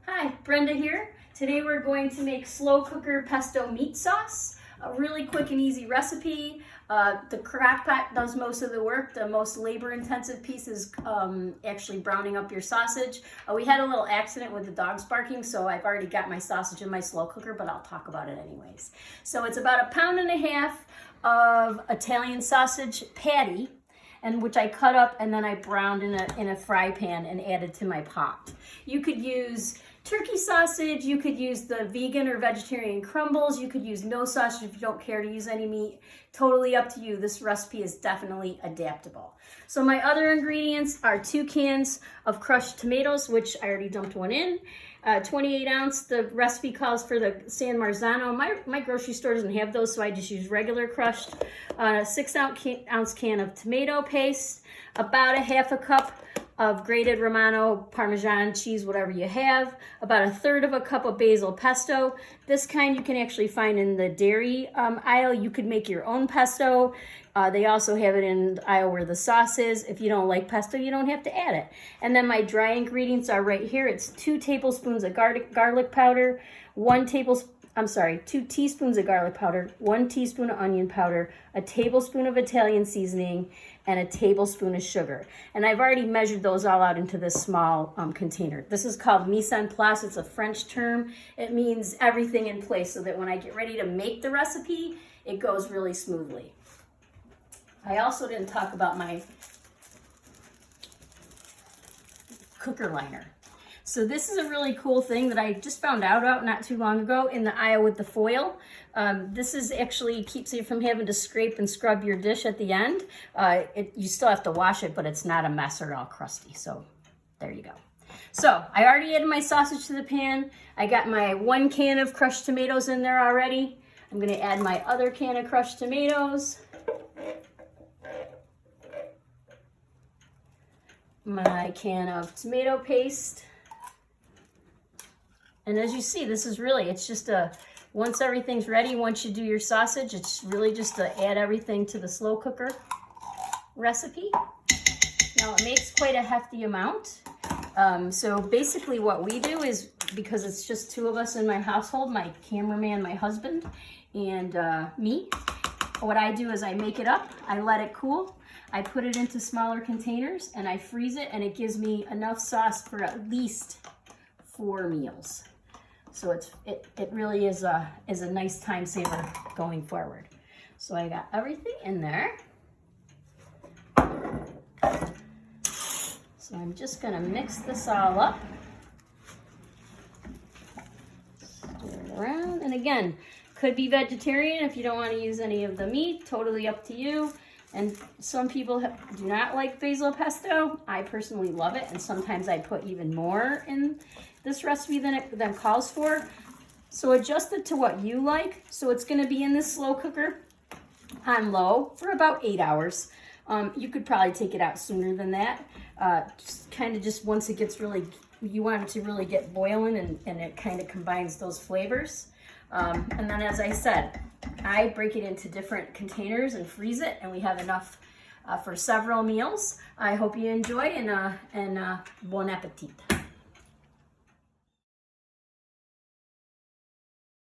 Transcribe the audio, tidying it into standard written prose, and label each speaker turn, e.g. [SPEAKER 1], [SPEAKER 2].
[SPEAKER 1] Hi, Brenda here. Today we're going to make slow cooker pesto meat sauce. A really quick and easy recipe. The crock pot does most of the work. The most labor intensive piece is actually browning up your sausage. We had a little accident with the dogs barking, so I've already got my sausage in my slow cooker, but I'll talk about it anyways. So it's about 1.5 pounds of Italian sausage patty, and which I cut up and then I browned in a fry pan and added to my pot. You could use turkey sausage, you could use the vegan or vegetarian crumbles, you could use no sausage if you don't care to use any meat. Totally up to you. This recipe is definitely adaptable. So my other ingredients are 2 cans of crushed tomatoes, which I already dumped one in. 28 ounce, the recipe calls for the San Marzano. My grocery store doesn't have those, so I just use regular crushed. 6 ounce can of tomato paste, about 1/2 cup of grated romano, parmesan cheese, whatever you have, about 1/3 cup of basil pesto. This kind you can actually find in the dairy aisle. You could make your own pesto. They also have it in the aisle where the sauce is. If you don't like pesto, you don't have to add it. And then my dry ingredients are right here. It's 2 tablespoons of garlic powder, 2 teaspoons of garlic powder, 1 teaspoon of onion powder, a tablespoon of Italian seasoning, and a tablespoon of sugar. And I've already measured those all out into this small container. This is called mise en place. It's a French term. It means everything in place so that when I get ready to make the recipe, it goes really smoothly. I also didn't talk about my cooker liner. So this is a really cool thing that I just found out about not too long ago in the aisle with the foil. This is actually keeps you from having to scrape and scrub your dish at the end. You still have to wash it, but it's not a mess or all crusty. So there you go. So I already added my sausage to the pan. I got my 1 can of crushed tomatoes in there already. I'm gonna add my other can of crushed tomatoes. My can of tomato paste. And as you see, this is really, it's just once everything's ready, once you do your sausage, it's really just to add everything to the slow cooker recipe. Now it makes quite a hefty amount. So basically what we do is, because it's just 2 of us in my household, my cameraman, my husband, and me, what I do is I make it up, I let it cool, I put it into smaller containers, and I freeze it, and it gives me enough sauce for at least 4 meals. So it really is a nice time saver going forward. So I got everything in there. So I'm just gonna mix this all up. Stir it around, and again, could be vegetarian if you don't want to use any of the meat, totally up to you. And some people do not like basil pesto. I personally love it, and sometimes I put even more in this recipe than calls for. So adjust it to what you like. So it's gonna be in this slow cooker on low for about 8 hours. You could probably take it out sooner than that. Just once it gets really, you want it to really get boiling and it kind of combines those flavors. And then as I said, I break it into different containers and freeze it, and we have enough for several meals. I hope you enjoy, and bon appetit.